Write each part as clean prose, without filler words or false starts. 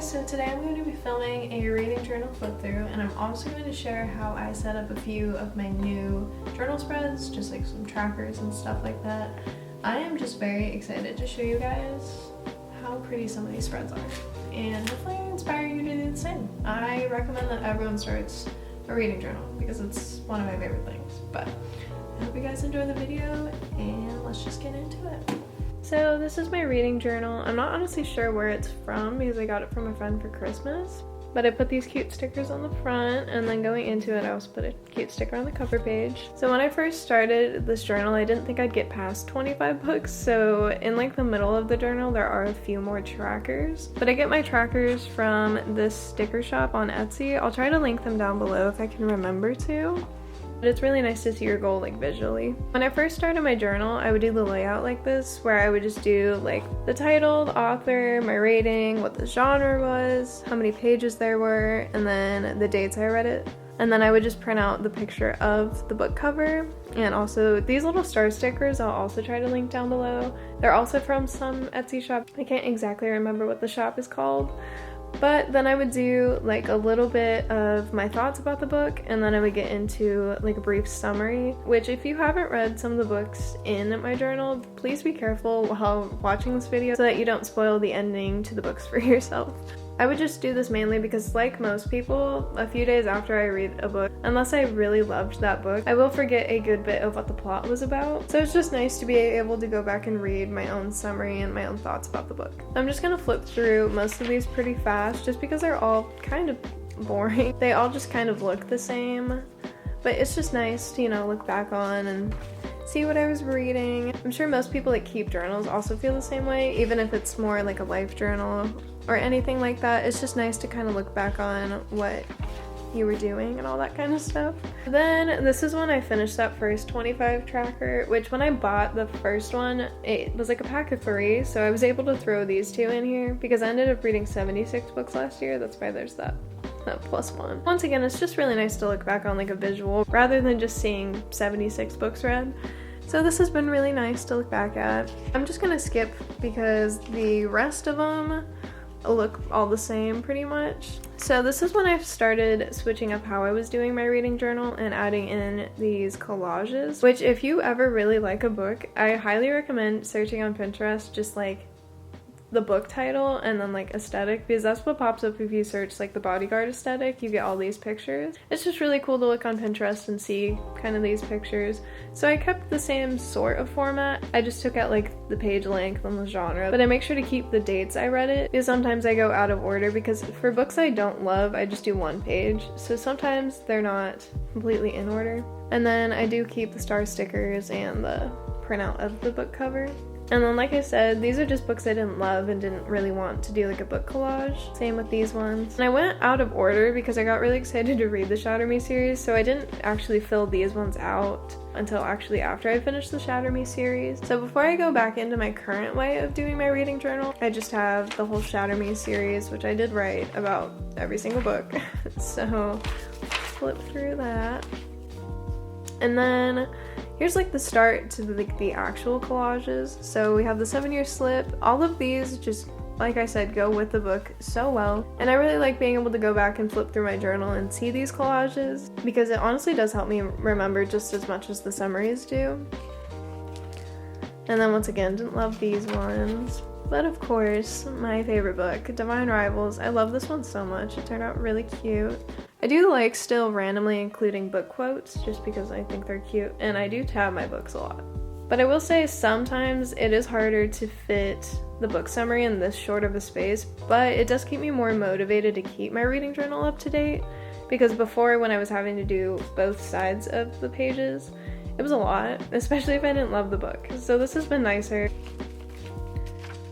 guys, so today I'm going to be filming a reading journal flip through, and I'm also going to share how I set up a few of my new journal spreads, just like some trackers and stuff like that. I am just very excited to show you guys how pretty some of these spreads are, and hopefully inspire you to do the same. I recommend that everyone starts a reading journal because it's one of my favorite things. But I hope you guys enjoy the video, and let's just get into it. So this is my reading journal. I'm not honestly sure where it's from because I got it from a friend for Christmas. But I put these cute stickers on the front, and then going into it I also put a cute sticker on the cover page. So when I first started this journal, I didn't think I'd get past 25 books. So in like the middle of the journal there are a few more trackers. But I get my trackers from this sticker shop on Etsy. I'll try to link them down below if I can remember to. But it's really nice to see your goal like visually. When I first started my journal, I would do the layout like this, where I would just do like the title, the author, my rating, what the genre was, how many pages there were, and then the dates I read it. And then I would just print out the picture of the book cover. And also these little star stickers I'll also try to link down below. They're also from some Etsy shop. I can't exactly remember what the shop is called. But then I would do like a little bit of my thoughts about the book, and then I would get into like a brief summary, which if you haven't read some of the books in my journal, please be careful while watching this video so that you don't spoil the ending to the books for yourself. I would just do this mainly because, like most people, a few days after I read a book, unless I really loved that book, I will forget a good bit of what the plot was about. So it's just nice to be able to go back and read my own summary and my own thoughts about the book. I'm just gonna flip through most of these pretty fast just because they're all kind of boring. They all just kind of look the same, but it's just nice to, you know, look back on and see what I was reading. I'm sure most people that keep journals also feel the same way, even if it's more like a life journal or anything like that. It's just nice to kind of look back on what you were doing and all that kind of stuff. Then this is when I finished that first 25 tracker, which when I bought the first one, it was like a pack of 3, so I was able to throw these 2 in here because I ended up reading 76 books last year. That's why there's that +1. Once again, it's just really nice to look back on like a visual rather than just seeing 76 books read. So this has been really nice to look back at. I'm just gonna skip because the rest of them look all the same pretty much. So this is when I started switching up how I was doing my reading journal and adding in these collages, which if you ever really like a book, I highly recommend searching on Pinterest just like the book title and then like aesthetic, because that's what pops up if you search like the Bodyguard aesthetic. You get all these pictures. It's just really cool to look on Pinterest and see kind of these pictures. So I kept the same sort of format. I just took out like the page length and the genre, but I make sure to keep the dates I read it, because sometimes I go out of order, because for books I don't love, I just do 1 page. So sometimes they're not completely in order. And then I do keep the star stickers and the printout of the book cover. And then like I said, these are just books I didn't love and didn't really want to do like a book collage. Same with these ones. And I went out of order because I got really excited to read the Shatter Me series, so I didn't actually fill these ones out until actually after I finished the Shatter Me series. So before I go back into my current way of doing my reading journal, I just have the whole Shatter Me series, which I did write about every single book. So flip through that. And then here's like the start to the actual collages. So we have the 7-year slip. All of these just, like I said, go with the book so well. And I really like being able to go back and flip through my journal and see these collages, because it honestly does help me remember just as much as the summaries do. And then once again, didn't love these ones. But of course, my favorite book, Divine Rivals. I love this one so much. It turned out really cute. I do like still randomly including book quotes just because I think they're cute, and I do tab my books a lot. But I will say sometimes it is harder to fit the book summary in this short of a space, but it does keep me more motivated to keep my reading journal up to date, because before, when I was having to do both sides of the pages, it was a lot, especially if I didn't love the book. So this has been nicer.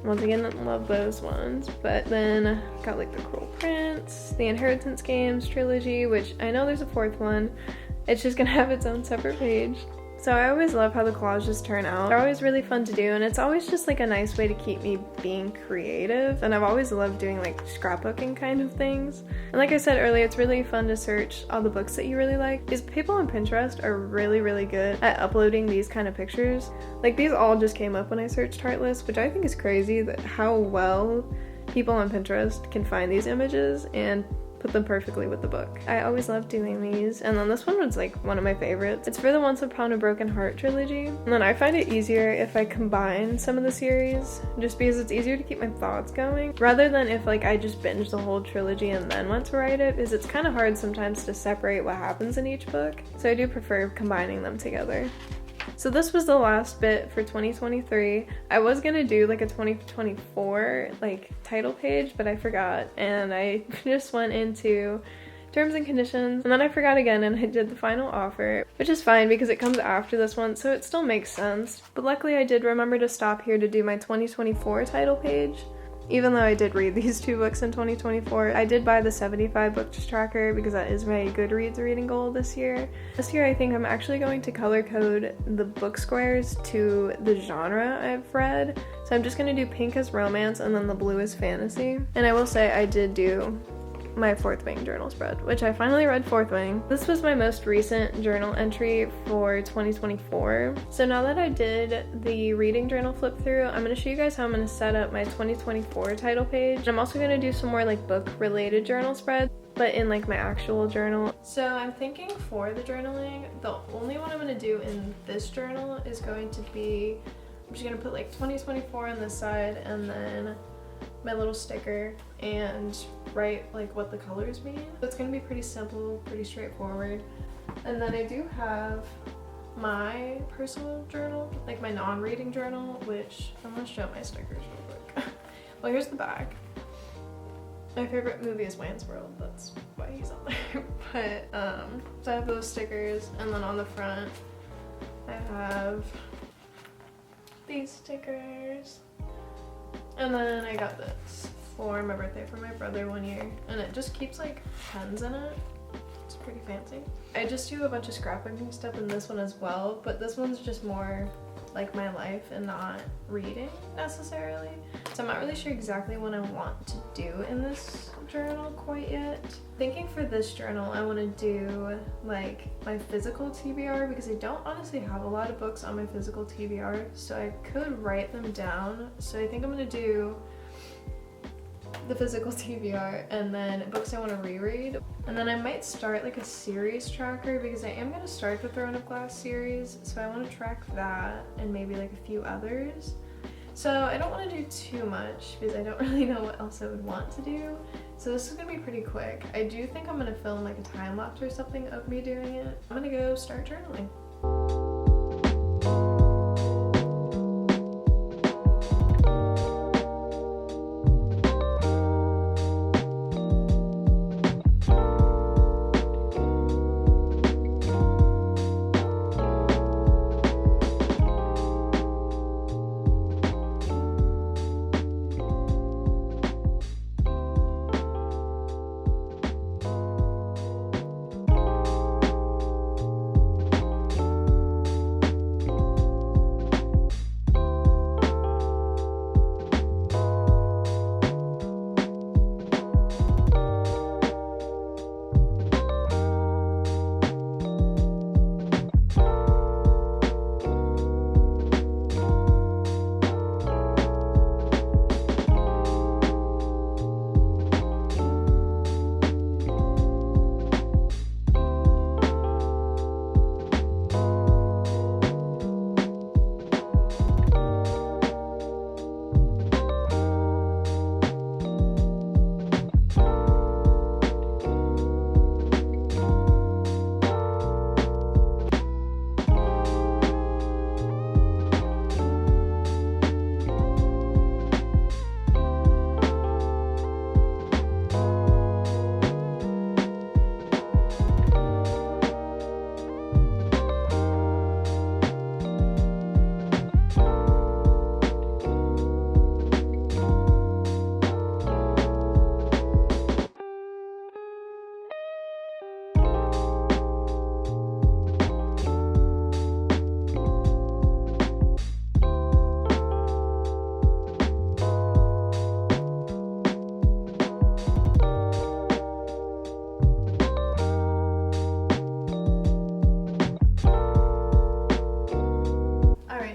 Once again, didn't love those ones, but then got like the Cruel Prince, the Inheritance Games trilogy, which I know there's a 4th one. It's just gonna have its own separate page. So I always love how the collages turn out. They're always really fun to do, and it's always just like a nice way to keep me being creative, and I've always loved doing like scrapbooking kind of things. And like I said earlier, it's really fun to search all the books that you really like, because people on Pinterest are really good at uploading these kind of pictures. Like these all just came up when I searched Heartless, which I think is crazy that how well people on Pinterest can find these images and put them perfectly with the book. I always love doing these, and then this one was like one of my favorites. It's for the Once Upon a Broken Heart trilogy, and then I find it easier if I combine some of the series, just because it's easier to keep my thoughts going, rather than if like I just binge the whole trilogy and then went to write it, because it's kind of hard sometimes to separate what happens in each book, so I do prefer combining them together. So this was the last bit for 2023. I was gonna do like a 2024 like title page, but I forgot, and I just went into terms and conditions, and then I forgot again, and I did the final offer, which is fine because it comes after this one, so it still makes sense. But luckily I did remember to stop here to do my 2024 title page. Even though I did read these 2 books in 2024, I did buy the 75 books tracker because that is my Goodreads reading goal this year. This year I think I'm actually going to color code the book squares to the genre I've read. So I'm just going to do pink as romance and then the blue as fantasy. And I will say I did do my Fourth Wing journal spread, which I finally read Fourth Wing. This was my most recent journal entry for 2024. So now that I did the reading journal flip through, I'm going to show you guys how I'm going to set up my 2024 title page. I'm also going to do some more like book related journal spreads, but in like my actual journal. So I'm thinking for the journaling, the only one I'm going to do in this journal is going to be, I'm just going to put like 2024 on this side and then my little sticker and write like what the colors mean. So it's gonna be pretty simple, pretty straightforward. And then I do have my personal journal, like my non-reading journal, which I'm gonna show my stickers real quick. Well, here's the back. My favorite movie is Wayne's World, that's why he's on there. But so I have those stickers, and then on the front I have these stickers. And then I got this for my birthday for my brother one year, and it just keeps like pens in it. It's pretty fancy. I just do a bunch of scrapbooking stuff in this one as well, but this one's just more like my life and not reading necessarily. So I'm not really sure exactly what I want to do in this journal quite yet. Thinking for this journal I want to do like my physical TBR, because I don't honestly have a lot of books on my physical TBR, so I could write them down. So I think I'm going to do the physical TBR and then books I want to reread, and then I might start like a series tracker, because I am going to start the Throne of Glass series, so I want to track that and maybe like a few others. So I don't want to do too much because I don't really know what else I would want to do, so this is going to be pretty quick. I do think I'm going to film like a time lapse or something of me doing it. I'm going to go start journaling.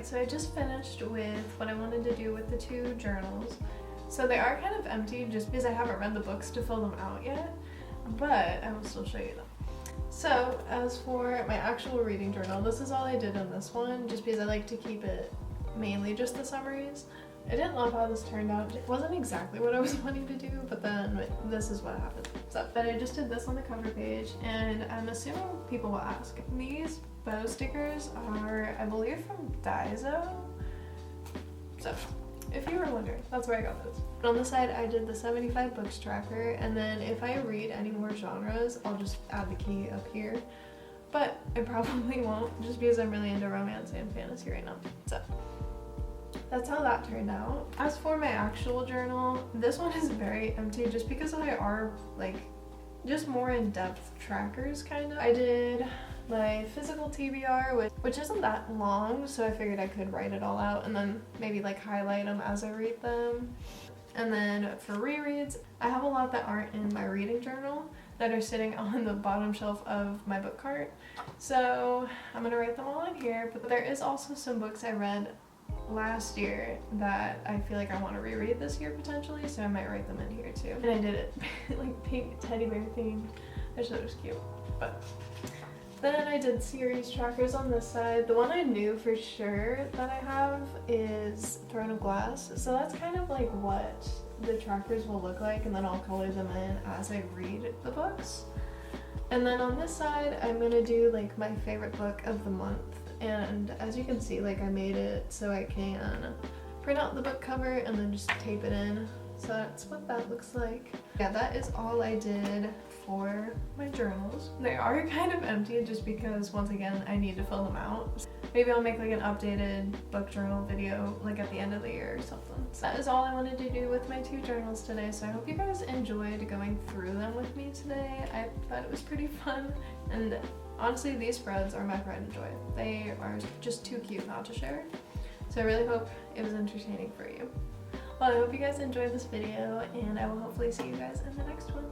So I just finished with what I wanted to do with the 2 journals. So they are kind of empty just because I haven't read the books to fill them out yet, but I will still show you them. So as for my actual reading journal, this is all I did in this one just because I like to keep it mainly just the summaries. I didn't love how this turned out. It wasn't exactly what I was wanting to do, but then this is what happened. So, but I just did this on the cover page, and I'm assuming people will ask. These bow stickers are, I believe, from Daiso. So, if you were wondering, that's where I got those. And on the side, I did the 75 books tracker, and then if I read any more genres, I'll just add the key up here. But I probably won't, just because I'm really into romance and fantasy right now. So, that's how that turned out. As for my actual journal, this one is very empty just because I are like just more in-depth trackers kind of. I did my physical TBR, which isn't that long, so I figured I could write it all out and then maybe like highlight them as I read them. And then for rereads, I have a lot that aren't in my reading journal that are sitting on the bottom shelf of my book cart. So I'm gonna write them all in here, but there is also some books I read last year that I feel like I want to reread this year potentially, so I might write them in here too. And I did it like pink teddy bear themed. I just thought it was cute. But then I did series trackers on this side. The one I knew for sure that I have is Throne of Glass, so that's kind of like what the trackers will look like, and then I'll color them in as I read the books. And then on this side I'm gonna do like my favorite book of the month. And as you can see, like I made it so I can print out the book cover and then just tape it in. So that's what that looks like. Yeah, that is all I did for my journals. They are kind of empty just because, once again, I need to fill them out. Maybe I'll make like an updated book journal video like at the end of the year or something. So that is all I wanted to do with my 2 journals today. So I hope you guys enjoyed going through them with me today. I thought it was pretty fun, and honestly, these spreads are my pride and joy. They are just too cute not to share. So I really hope it was entertaining for you. Well, I hope you guys enjoyed this video, and I will hopefully see you guys in the next one.